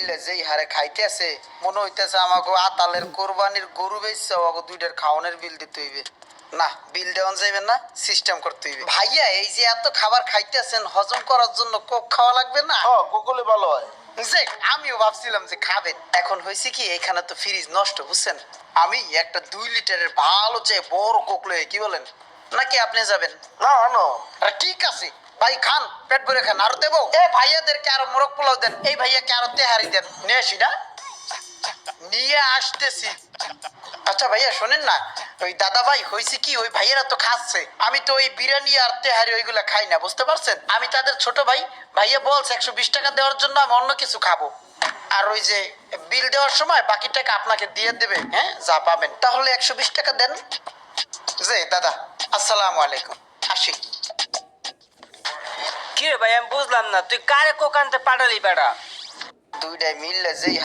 মিললে যেই হারে খাইতেছে মনে হইতেছে আমাকে আতালের কোরবানির গরু বেচছে আমাকে দুইটার খাওয়ানোর বিল দিতে হইবে। না, বিল দেওয়া যাইবে না, সিস্টেম করতে হইবে। ভাইয়া এই যে এত খাবার খাইতেছেন হজম করার জন্য কোক খাওয়া লাগবে না? কোকলে ভালো হয়। যে আমিও ভাবছিলাম যে খাবেন। এখন হয়েছে কি এখানে তো ফ্রিজ নষ্ট, বুঝছেন? আমি একটা 2 লিটারের ভালো চেয়ে বড় কোক লয়ে, কি বলেন? নাকি আপনি যাবেন? না না, ঠিক আছে ভাই, খান, পেট ভরে খান। আর দেবো এ ভাইয়াদেরকে আরো মোরগ পোলাও দেন, এই ভাইয়াকে আরো তেহারি দেন। নিয়ে আসি না, নিয়ে আসতেছি। আচ্ছা ভাইয়া শোনেন না, ওই দাদা ভাই হয়েছে কি ওই ভাইয়েরা তো খাচ্ছে, আমি তো ওই বিরিয়ানি আর তেহারি ওইগুলা খাই না, বুঝতে পারছেন? আমি তাদের ছোট ভাই, ভাইয়া বলছে 120 টাকা দেওয়ার জন্য আমি অন্য কিছু খাবো। আর ওই যে বিল দেওয়ার সময় বাকি টাকা আপনাকে দিয়ে দেবে, হ্যাঁ যা পাবেন। তাহলে 120 টাকা দেন। যে দাদা, আসসালামু আলাইকুম, আসি। কি রে ভাই, আমি বুঝলাম না, তুই কারে কোক আনতে পাঠালি বেটা? দুইটাই মিললে যেই